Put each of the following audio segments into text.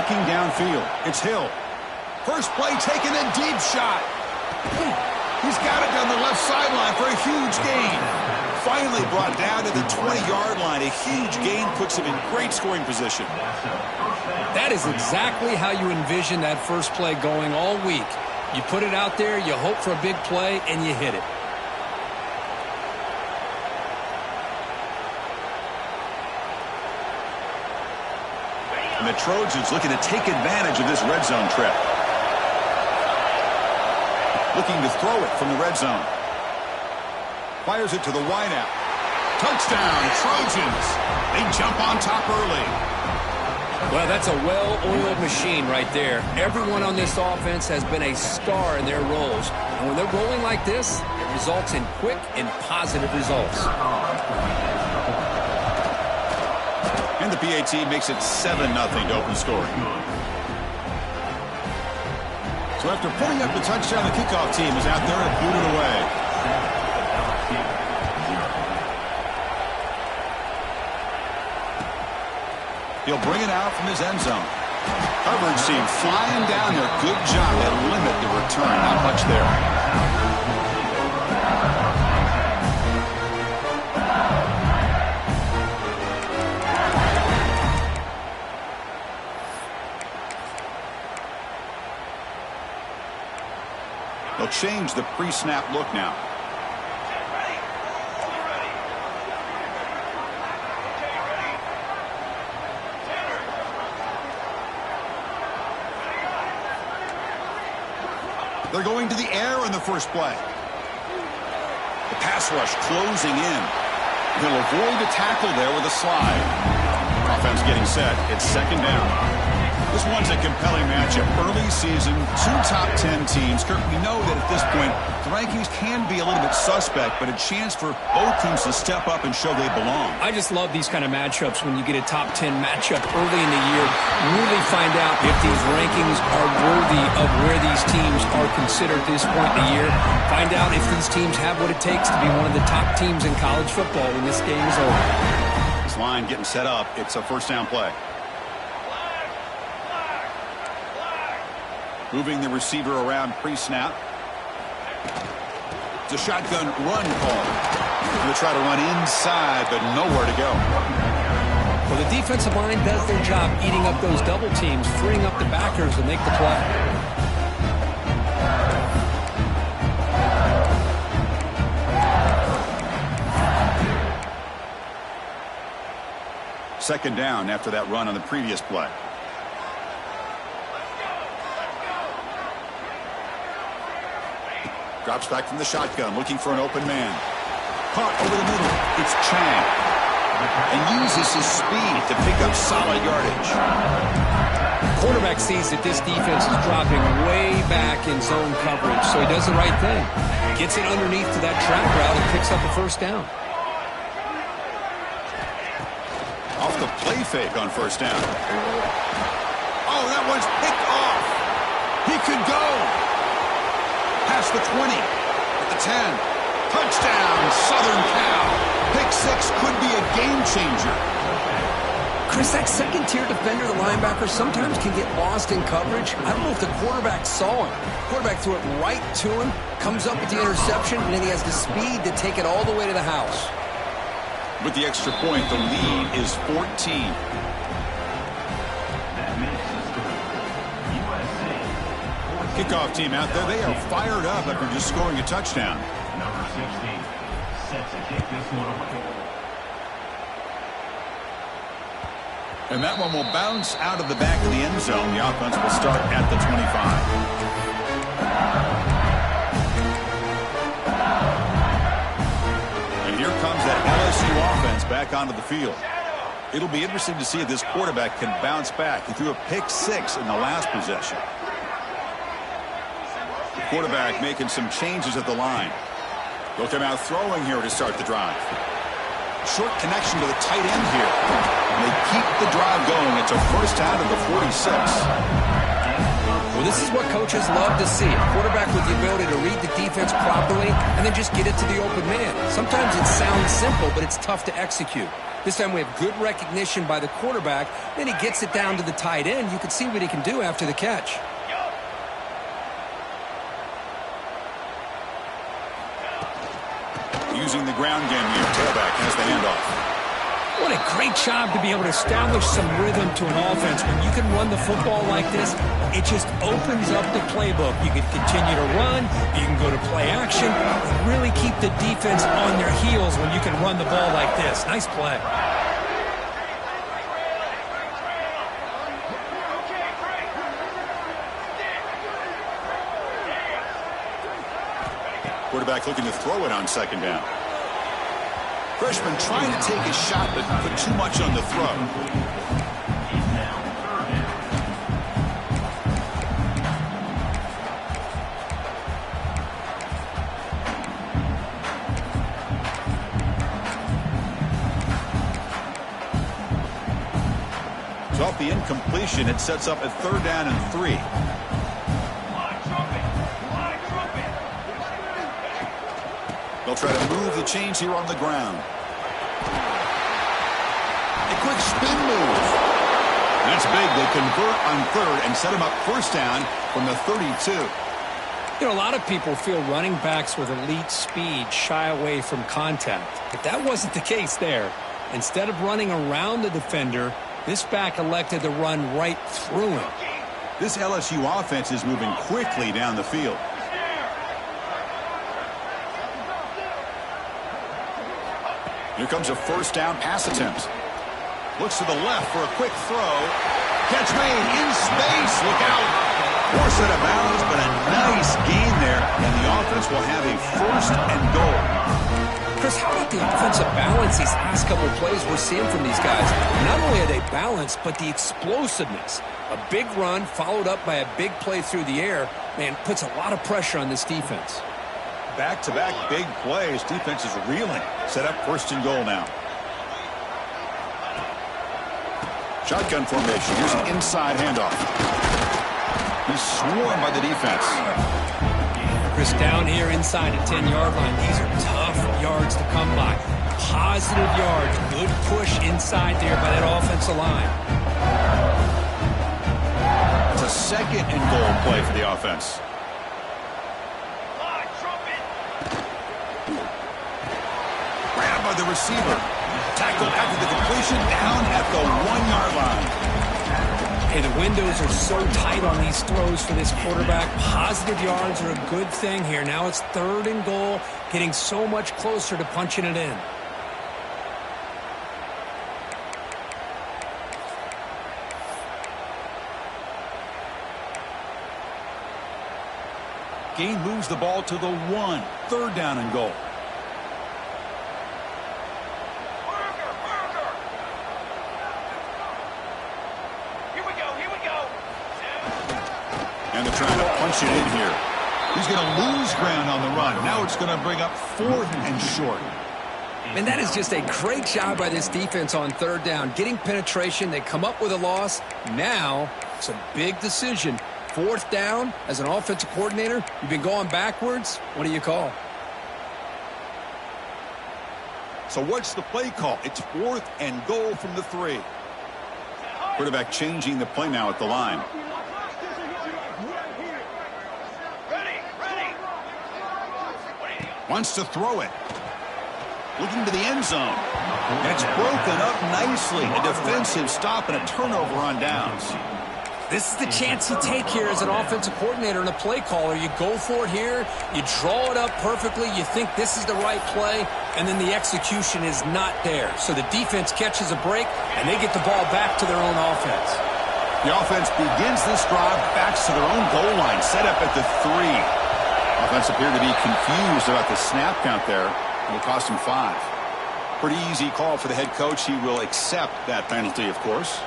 looking downfield. It's Hill. First play taken, a deep shot. He's got it down the left sideline for a huge gain. Finally brought down to the 20-yard line. A huge gain puts him in great scoring position. That is exactly how you envision that first play going all week. You put it out there, you hope for a big play, and you hit it. And the Trojans looking to take advantage of this red zone trip. Looking to throw it from the red zone. Fires it to the wideout. Touchdown, Trojans. They jump on top early. Well, that's a well-oiled machine right there. Everyone on this offense has been a star in their roles. And when they're rolling like this, it results in quick and positive results. And the PAT makes it 7-0 to open scoring. So after pulling up the touchdown, the kickoff team is out there and boot it away. He'll bring it out from his end zone. Coverage team flying down there. Good job to limit the return. Not much there. They'll change the pre-snap look now. They're going to the air in the first play. The pass rush closing in. He'll avoid a tackle there with a slide. Offense getting set. It's second down. This one's a compelling matchup. Early season, 2 top 10 teams. Kirk, we know that at this point, the rankings can be a little bit suspect, but a chance for both teams to step up and show they belong. I just love these kind of matchups when you get a top 10 matchup early in the year. Really find out if these rankings are worthy of where these teams are considered at this point in the year. Find out if these teams have what it takes to be one of the top teams in college football when this game is over. This line getting set up. It's a first down play. Moving the receiver around pre-snap. It's a shotgun run call. Going to try to run inside, but nowhere to go. Well, the defensive line does their job eating up those double teams, freeing up the backers to make the play. Second down after that run on the previous play. Drops back from the shotgun, looking for an open man. Caught over the middle. It's Chang. And uses his speed to pick up solid yardage. Quarterback sees that this defense is dropping way back in zone coverage, so he does the right thing. Gets it underneath to that track route and picks up a first down. Off the play fake on first down. Oh, that one's picked off. He could go. Past the 20, at the 10. Touchdown, Southern Cal. Pick 6 could be a game changer. Chris, that second-tier defender, the linebacker, sometimes can get lost in coverage. I don't know if the quarterback saw him. Quarterback threw it right to him, comes up with the interception, and then he has the speed to take it all the way to the house. With the extra point, the lead is 14. Kickoff team out there. They are fired up after just scoring a touchdown. Number 16 set to kick this one away. And that one will bounce out of the back of the end zone. The offense will start at the 25. And here comes that LSU offense back onto the field. It'll be interesting to see if this quarterback can bounce back. He threw a pick 6 in the last possession. Quarterback making some changes at the line. They'll come out throwing here to start the drive. Short connection to the tight end here. And they keep the drive going. It's a first out of the 46. Well, this is what coaches love to see. A quarterback with the ability to read the defense properly and then just get it to the open man. Sometimes it sounds simple, but it's tough to execute. This time we have good recognition by the quarterback. Then he gets it down to the tight end. You can see what he can do after the catch. Using the ground game here. Tailback has the handoff. What a great job to be able to establish some rhythm to an offense. When you can run the football like this, it just opens up the playbook. You can continue to run. You can go to play action. Really keep the defense on their heels when you can run the ball like this. Nice play. Quarterback looking to throw it on second down. Freshman trying to take a shot, but put too much on the throw. So off the incompletion, it sets up a 3rd down and 3. They'll try to move the chains here on the ground. A quick spin move. That's big. They convert on 3rd and set him up 1st down from the 32. You know, a lot of people feel running backs with elite speed shy away from contact. But that wasn't the case there. Instead of running around the defender, this back elected to run right through him. This LSU offense is moving quickly down the field. Here comes a 1st down pass attempt. Looks to the left for a quick throw. Catch made in space. Look out. Force out of bounds, but a nice gain there. And the offense will have a 1st and goal. Chris, how about the offensive balance these last couple of plays we're seeing from these guys? Not only are they balanced, but the explosiveness. A big run followed up by a big play through the air, man, puts a lot of pressure on this defense. Back-to-back big plays. Defense is reeling. Set up 1st and goal now. Shotgun formation. Here's an inside handoff. He's swarmed by the defense. Chris, down here inside the 10-yard line, these are tough yards to come by. Positive yards. Good push inside there by that offensive line. It's a 2nd and goal play for the offense. Grabbed by the receiver. Tackled after the completion, down at the 1-yard line. Hey, the windows are so tight on these throws for this quarterback. Positive yards are a good thing here. Now it's 3rd and goal, getting so much closer to punching it in. Gain moves the ball to the 1. 3rd down and goal. And they're trying to punch it in here. He's going to lose ground on the run. Now it's going to bring up 4th and short. And that is just a great job by this defense on 3rd down. Getting penetration, they come up with a loss. Now it's a big decision. 4th down, as an offensive coordinator, you've been going backwards. What do you call? So what's the play call? It's 4th and goal from the 3. Quarterback changing the play now at the line. Wants to throw it. Looking to the end zone. That's broken up nicely. A defensive stop and a turnover on downs. This is the chance you take here as an offensive coordinator and a play caller. You go for it here. You draw it up perfectly. You think this is the right play, and then the execution is not there. So the defense catches a break, and they get the ball back to their own offense. The offense begins this drive, backs to their own goal line, set up at the 3. Offense appeared to be confused about the snap count there. It'll cost him 5. Pretty easy call for the head coach. He will accept that penalty, of course.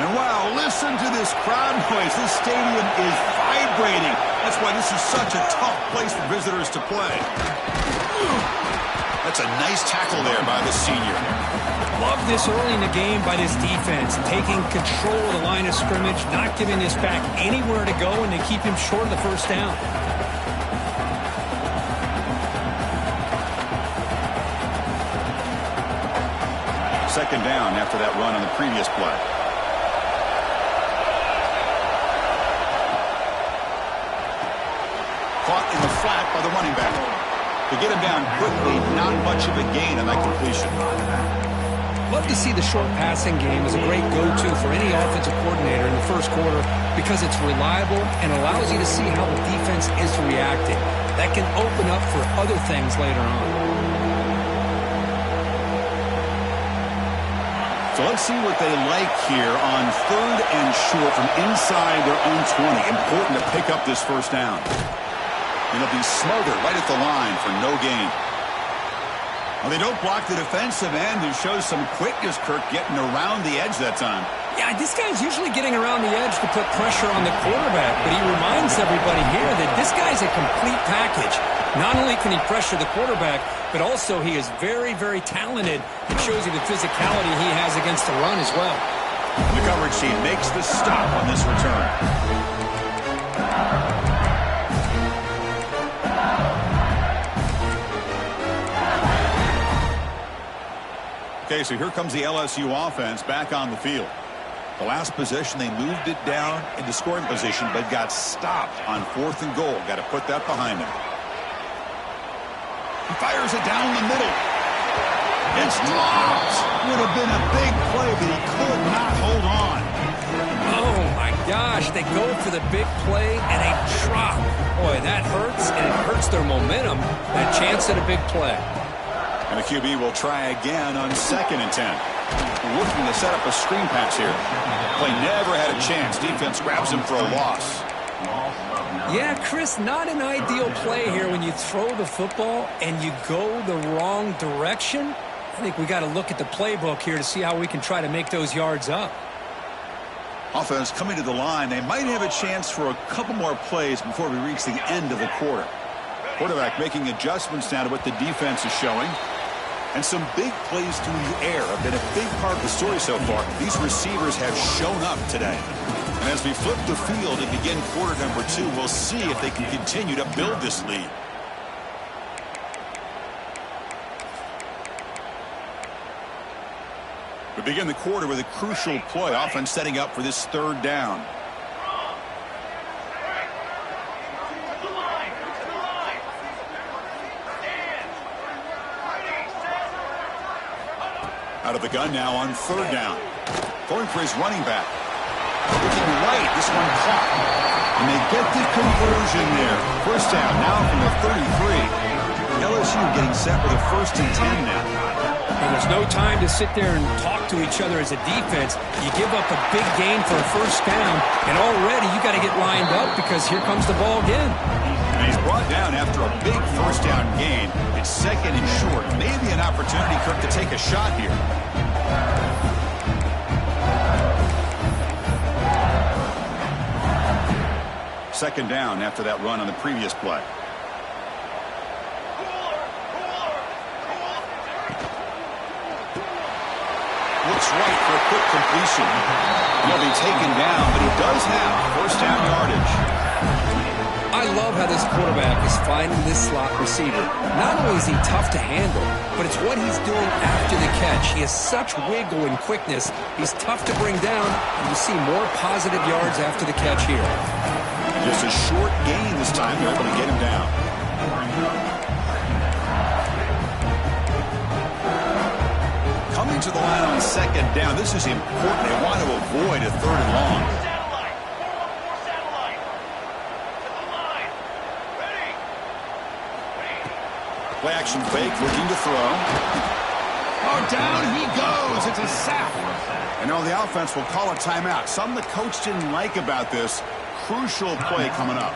And wow, listen to this crowd noise. This stadium is vibrating. That's why this is such a tough place for visitors to play. That's a nice tackle there by the senior. Love this early in the game by this defense, taking control of the line of scrimmage, not giving this back anywhere to go, and they keep him short of the first down. Second down after that run on the previous play. Caught in the flat by the running back. To get him down quickly, not much of a gain on that completion. Love to see the short passing game as a great go-to for any offensive coordinator in the first quarter because it's reliable and allows you to see how the defense is reacting. That can open up for other things later on. So let's see what they like here on 3rd and short from inside their own 20. Important to pick up this first down. And they'll be smothered right at the line for no gain. Well, they don't block the defensive end, who shows some quickness, Kirk, getting around the edge that time. Yeah, this guy's usually getting around the edge to put pressure on the quarterback, but he reminds everybody here that this guy's a complete package. Not only can he pressure the quarterback, but also he is very, very talented. It shows you the physicality he has against the run as well. The coverage team makes the stop on this return. Okay, so here comes the LSU offense back on the field. The last possession, they moved it down into scoring position, but got stopped on 4th and goal. Got to put that behind him. He fires it down the middle. It's dropped. Would have been a big play, but he could not hold on. Oh, my gosh. They go for the big play, and they drop. Boy, that hurts, and it hurts their momentum, that chance at a big play. And the QB will try again on 2nd and 10. Looking to set up a screen pass here. Play never had a chance. Defense grabs him for a loss. Yeah, Chris, not an ideal play here when you throw the football and you go the wrong direction. I think we got to look at the playbook here to see how we can try to make those yards up. Offense coming to the line. They might have a chance for a couple more plays before we reach the end of the quarter. Quarterback making adjustments now to what the defense is showing. And some big plays through the air have been a big part of the story so far. These receivers have shown up today. And as we flip the field and begin quarter number 2, we'll see if they can continue to build this lead. We begin the quarter with a crucial play. Offense setting up for this 3rd down. Out of the gun now on 3rd down. Going for his running back. Looking right, this one caught. And they get the conversion there. First down now from the 33. LSU getting set with a 1st and 10 now. And there's no time to sit there and talk to each other as a defense. You give up a big gain for a 1st down, and already you got to get lined up because here comes the ball again. And he's brought down after a big 1st down gain. It's 2nd and short. Maybe an opportunity, Kirk, to take a shot here. Second down after that run on the previous play. Looks right for a quick completion. He'll be taken down, but he does have 1st down yardage. I love how this quarterback is finding this slot receiver. Not only is he tough to handle, but it's what he's doing after the catch. He has such wiggle and quickness. He's tough to bring down, and you see more positive yards after the catch here. Just a short gain this time. They're able to get him down. Coming to the line on 2nd down. This is important. They want to avoid a 3rd and long. Play action fake, looking to throw. Oh, down he goes. It's a sack. And now the offense will call a timeout. Something the coach didn't like about this. Crucial play coming up.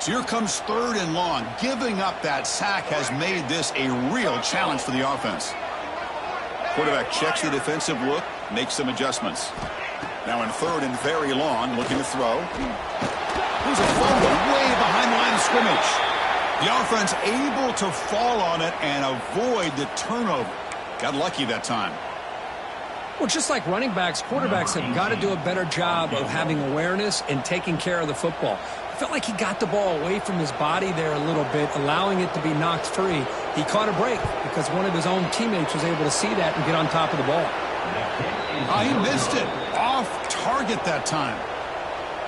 So here comes 3rd and long. Giving up that sack has made this a real challenge for the offense. Quarterback checks the defensive look, makes some adjustments. Now in 3rd and very long, looking to throw. There's a fumble way behind the line of scrimmage. The offense able to fall on it and avoid the turnover. Got lucky that time. Well, just like running backs, quarterbacks have got to do a better job of having awareness and taking care of the football. I felt like he got the ball away from his body there a little bit, allowing it to be knocked free. He caught a break because one of his own teammates was able to see that and get on top of the ball. He missed it. Off target that time.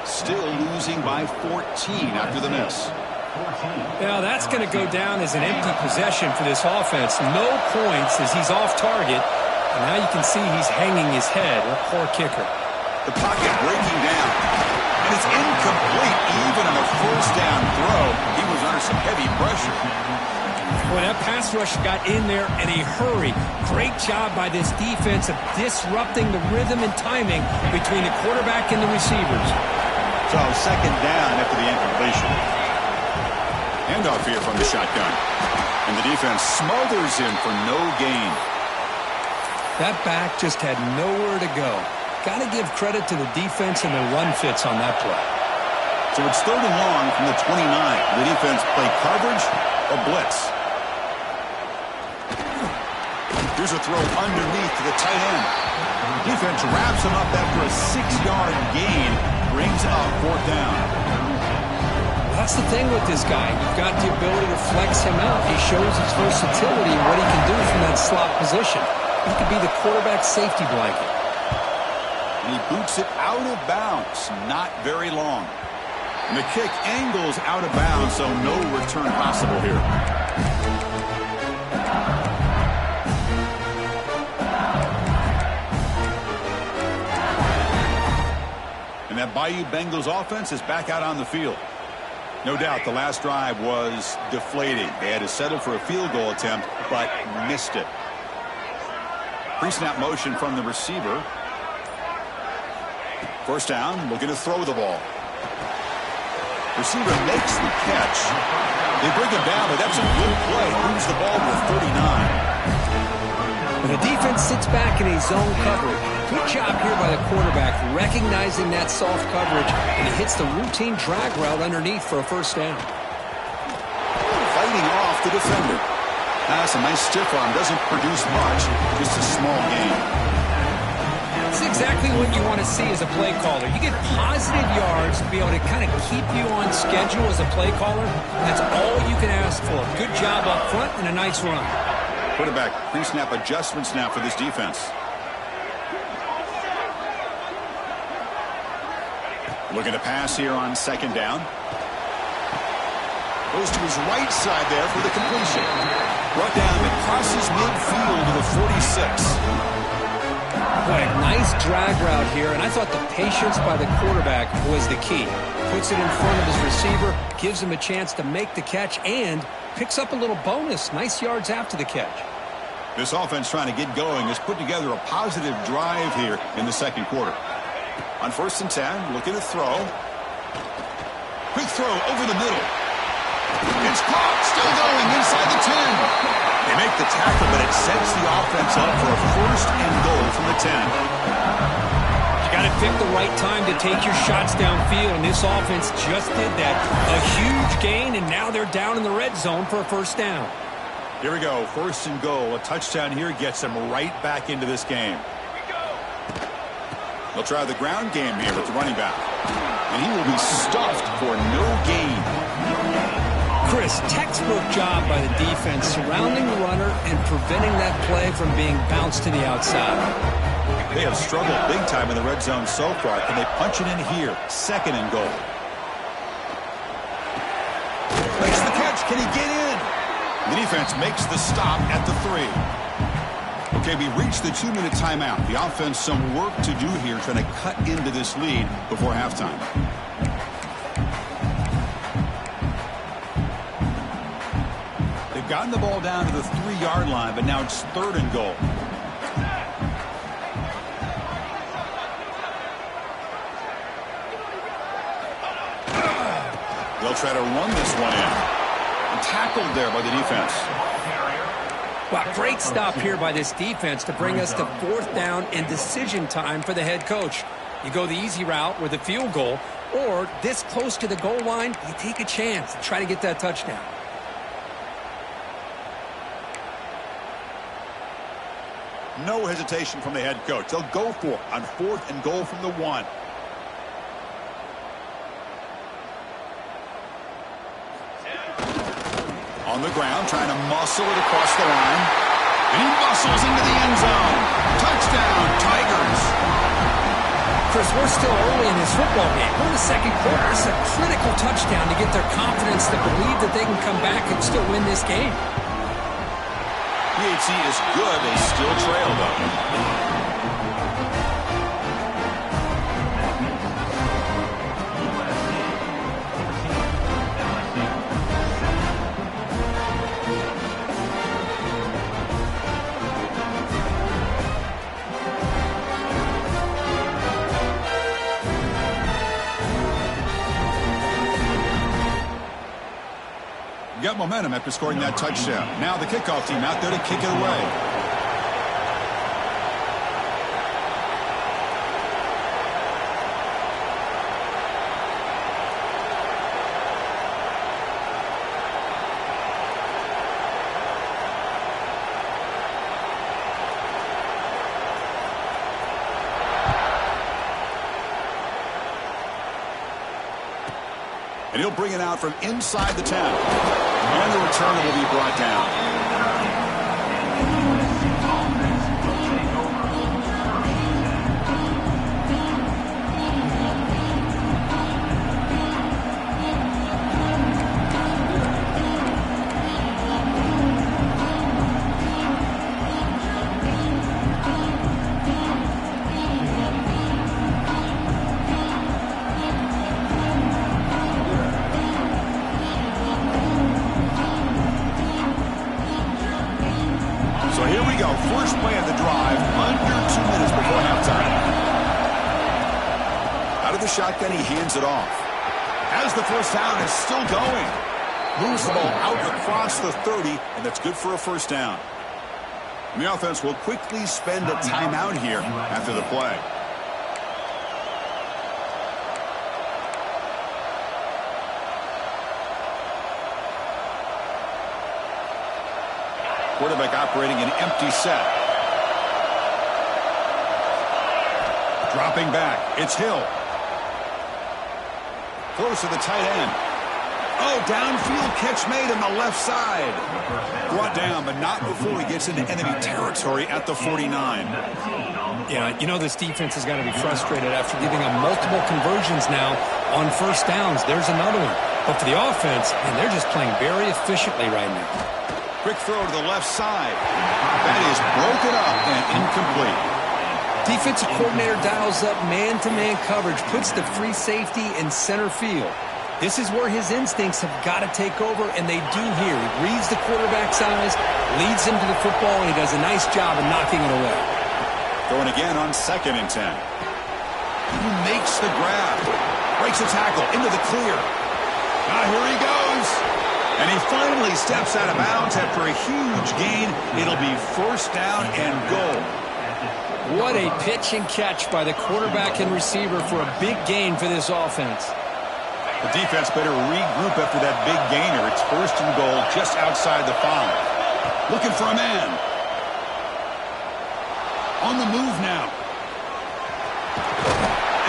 Still losing by 14 after the miss. Now that's going to go down as an empty possession for this offense. No points as he's off target. And now you can see he's hanging his head. A poor kicker. The pocket breaking down. And it's incomplete even on a first down throw. He was under some heavy pressure. Well, that pass rush got in there in a hurry. Great job by this defense of disrupting the rhythm and timing between the quarterback and the receivers. So second down after the incompletion. Handoff here from the shotgun. And the defense smothers him for no gain. That back just had nowhere to go. Got to give credit to the defense and the run fits on that play. So it's 3rd and long from the 29. The defense play coverage or blitz. Here's a throw underneath to the tight end. Defense wraps him up after a 6-yard gain. Brings up 4th down. That's the thing with this guy. You've got the ability to flex him out. He shows his versatility and what he can do from that slot position. He could be the quarterback's safety blanket. And he boots it out of bounds. Not very long. And the kick angles out of bounds, so no return possible here. And that Bayou Bengals offense is back out on the field. No doubt the last drive was deflating. They had to settle for a field goal attempt, but missed it. Pre-snap motion from the receiver. First down, looking to throw the ball. Receiver makes the catch. They bring him down, but that's a good play. Moves the ball to the 39. When the defense sits back in a zone coverage, good job here by the quarterback recognizing that soft coverage, and he hits the routine drag route underneath for a first down. Fighting off the defender. That's a nice stiff arm. Doesn't produce much. Just a small gain. It's exactly what you want to see as a play caller. You get positive yards to be able to kind of keep you on schedule as a play caller. That's all you can ask for. Good job up front and a nice run. Quarterback pre-snap adjustments now for this defense. Looking to pass here on second down. Goes to his right side there for the completion. Brought down and crosses midfield to the 46. Boy, nice drag route here, and I thought the patience by the quarterback was the key. Puts it in front of his receiver, gives him a chance to make the catch, and picks up a little bonus. Nice yards after the catch. This offense trying to get going has put together a positive drive here in the second quarter. On 1st and 10, looking to throw. Quick throw over the middle. It's caught, still going inside the 10. They make the tackle, but it sets the offense up for a 1st and goal from the 10. You got to pick the right time to take your shots downfield, and this offense just did that. A huge gain, and now they're down in the red zone for a first down. Here we go, 1st and goal. A touchdown here gets them right back into this game. They'll try the ground game here with the running back. And he will be stuffed for no gain. Chris, textbook job by the defense surrounding the runner and preventing that play from being bounced to the outside. They have struggled big time in the red zone so far. Can they punch it in here? 2nd and goal. Makes the catch. Can he get in? The defense makes the stop at the 3. Okay, we reached the 2-minute timeout. The offense some work to do here trying to cut into this lead before halftime. They've gotten the ball down to the 3-yard line, but now it's 3rd and goal. They'll try to run this one in. And tackled there by the defense. Wow, great stop here by this defense to bring us to 4th down and decision time for the head coach. You go the easy route with a field goal, or this close to the goal line, you take a chance and try to get that touchdown. No hesitation from the head coach. They'll go for it on 4th and goal from the 1. On the ground, trying to muscle it across the line. And he muscles into the end zone. Touchdown, Tigers. Chris, we're still early in this football game. We're in the second quarter. This is a critical touchdown to get their confidence to believe that they can come back and still win this game. PHC is good. They still trail, though. Got momentum after scoring that touchdown. Now the kickoff team out there to kick it away. And he'll bring it out from inside the 10. And the returner will be brought down. So here we go. First play of the drive, under 2 minutes before halftime. Out of the shotgun, he hands it off. As the first down is still going. Moves the ball out across the 30, and that's good for a first down. And the offense will quickly spend a timeout here after the play. Quarterback operating an empty set. Dropping back. It's Hill. Close to the tight end. Oh, downfield catch made on the left side. Brought down, but not before he gets into enemy territory at the 49. Yeah, you know this defense has got to be frustrated after giving them multiple conversions now on first downs. There's another one. But for the offense, man, they're just playing very efficiently right now. Quick throw to the left side. That is broken up and incomplete. Defensive coordinator dials up man-to-man coverage, puts the free safety in center field. This is where his instincts have got to take over, and they do here. He reads the quarterback's eyes, leads him to the football, and he does a nice job of knocking it away. Going again on 2nd and 10. He makes the grab. Breaks a tackle into the clear. Now here he goes. And he finally steps out of bounds after a huge gain. It'll be first down and goal. What a pitch and catch by the quarterback and receiver for a big gain for this offense. The defense better regroup after that big gainer. It's first and goal just outside the 5. Looking for a man. On the move now.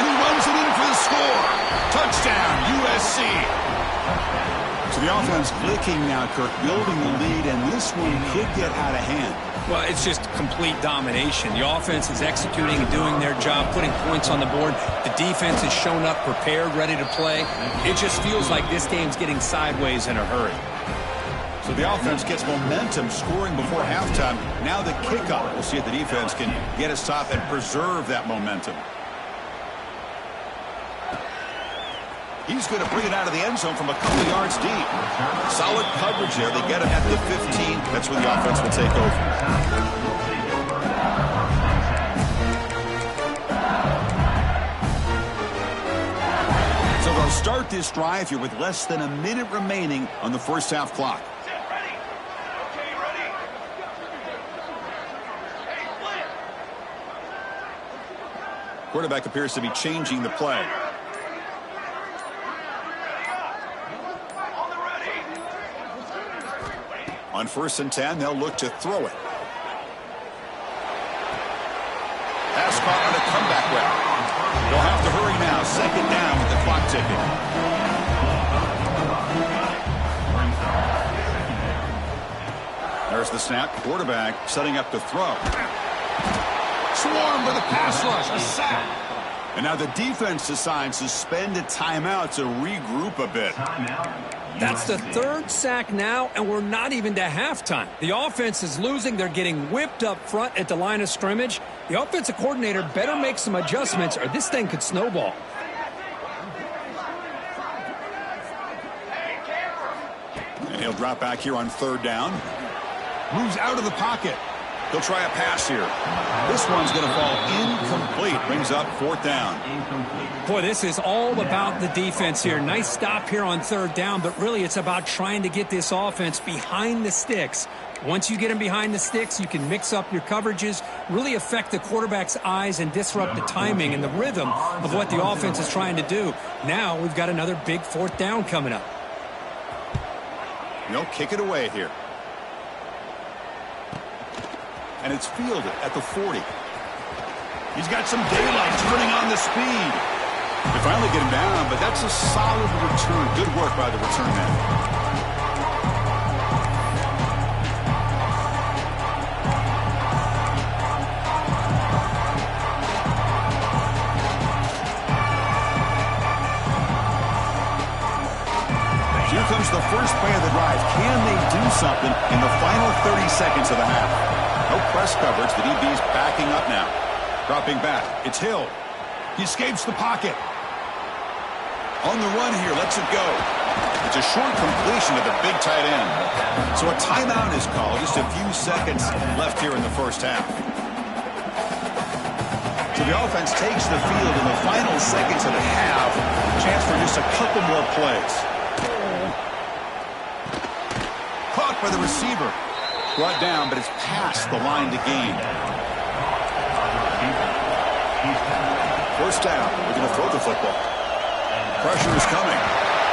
And he runs it in for the score. Touchdown, USC. So the offense clicking now, Kirk, building the lead, and this one could get out of hand. Well, it's just complete domination. The offense is executing and doing their job, putting points on the board. The defense has shown up prepared, ready to play. It just feels like this game's getting sideways in a hurry. So the offense gets momentum, scoring before halftime. Now the kickoff. We'll see if the defense can get a stop and preserve that momentum. He's going to bring it out of the end zone from a couple yards deep. Solid coverage there. They get him at the 15. That's where the offense will take over. So they'll start this drive here with less than a minute remaining on the first half clock. Quarterback appears to be changing the play. On 1st and 10, they'll look to throw it. Pass caught on a comeback route. They'll have to hurry now. Second down with the clock ticking. There's the snap. Quarterback setting up to throw. Swarm with a pass rush. A sack. And now the defense decides to spend a timeout to regroup a bit. That's the third sack now, and we're not even to halftime. The offense is losing. They're getting whipped up front at the line of scrimmage. The offensive coordinator better make some adjustments, or this thing could snowball. And he'll drop back here on third down. Moves out of the pocket. He'll try a pass here. This one's going to fall incomplete. Brings up fourth down. Boy, this is all about the defense here. Nice stop here on third down, but really it's about trying to get this offense behind the sticks. Once you get them behind the sticks, you can mix up your coverages, really affect the quarterback's eyes and disrupt the timing and the rhythm of what the offense is trying to do. Now we've got another big fourth down coming up. They'll kick it away here. And it's fielded at the 40. He's got some daylight turning on the speed. They finally get him down, but that's a solid return. Good work by the return man. Here comes the first play of the drive. Can they do something in the final 30 seconds of the half? No press coverage. The DB's backing up now. Dropping back. It's Hill. He escapes the pocket. On the run here. Lets it go. It's a short completion to the big tight end. So a timeout is called. Just a few seconds left here in the first half. So the offense takes the field in the final seconds of the half. Chance for just a couple more plays. Caught by the receiver. Brought down, but it's past the line to gain. First down. We're going to throw the football. Pressure is coming.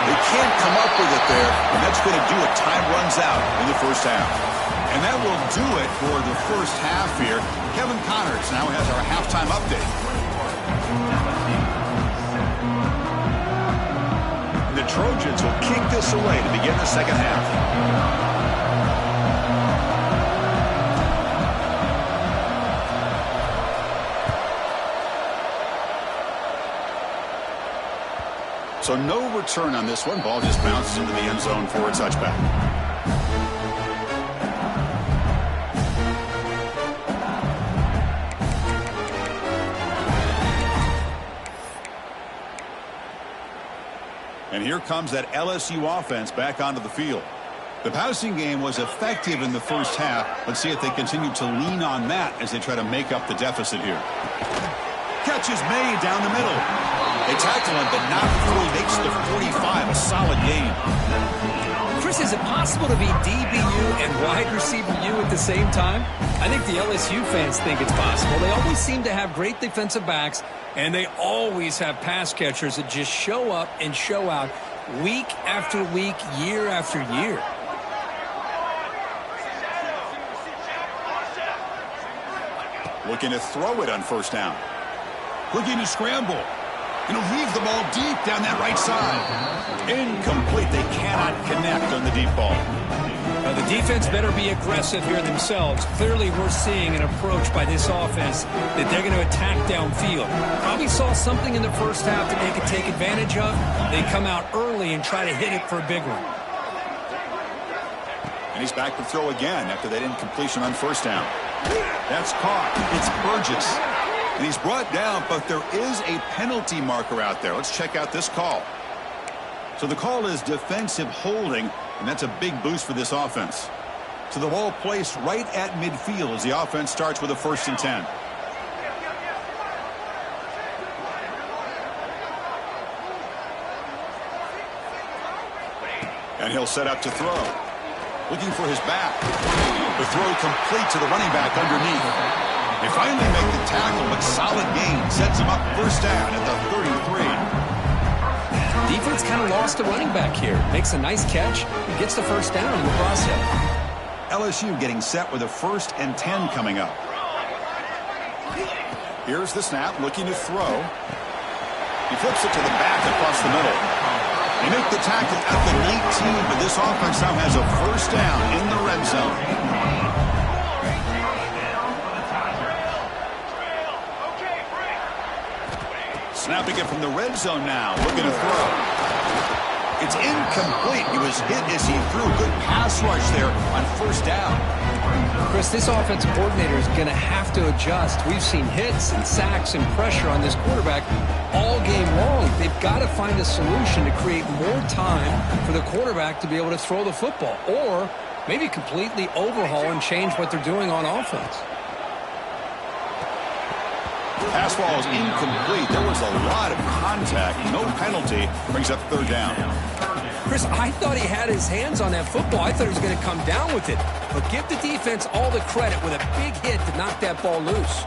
They can't come up with it there, and that's going to do it. Time runs out in the first half. And that will do it for the first half here. Kevin Connors now has our halftime update. The Trojans will kick this away to begin the second half. So no return on this one. Ball just bounces into the end zone for a touchback. And here comes that LSU offense back onto the field. The passing game was effective in the first half. Let's see if they continue to lean on that as they try to make up the deficit here. Catch is made down the middle. They tackle him, but not before he makes the 45. A solid gain. Chris, is it possible to be DBU and wide receiver U at the same time? I think the LSU fans think it's possible. They always seem to have great defensive backs, and they always have pass catchers that just show up and show out week after week, year after year. Looking to throw it on first down. Looking to scramble. And he'll leave the ball deep down that right side. Incomplete. They cannot connect on the deep ball. Now the defense better be aggressive here themselves. Clearly we're seeing an approach by this offense that they're going to attack downfield. Probably saw something in the first half that they could take advantage of. They come out early and try to hit it for a big one. And he's back to throw again after that incompletion on first down. That's caught. It's Burgess. And he's brought down, but there is a penalty marker out there. Let's check out this call. So the call is defensive holding, and that's a big boost for this offense. So the ball placed right at midfield as the offense starts with a 1st and 10. And he'll set up to throw. Looking for his back. The throw complete to the running back underneath. They finally make the tackle, but solid gain sets him up first down at the 33. Defense kind of lost a running back here. Makes a nice catch and gets the first down in the process. LSU getting set with a 1st and 10 coming up. Here's the snap, looking to throw. He flips it to the back across the middle. They make the tackle at the 19, but this offense now has a first down in the red zone. Snapping it from the red zone now, looking to throw. It's incomplete. He was hit as he threw. Good pass rush there on first down. Chris, this offensive coordinator is going to have to adjust. We've seen hits and sacks and pressure on this quarterback all game long. They've got to find a solution to create more time for the quarterback to be able to throw the football, or maybe completely overhaul and change what they're doing on offense. Pass ball is incomplete. There was a lot of contact. No penalty. Brings up third down. Chris, I thought he had his hands on that football. I thought he was going to come down with it. But give the defense all the credit with a big hit to knock that ball loose.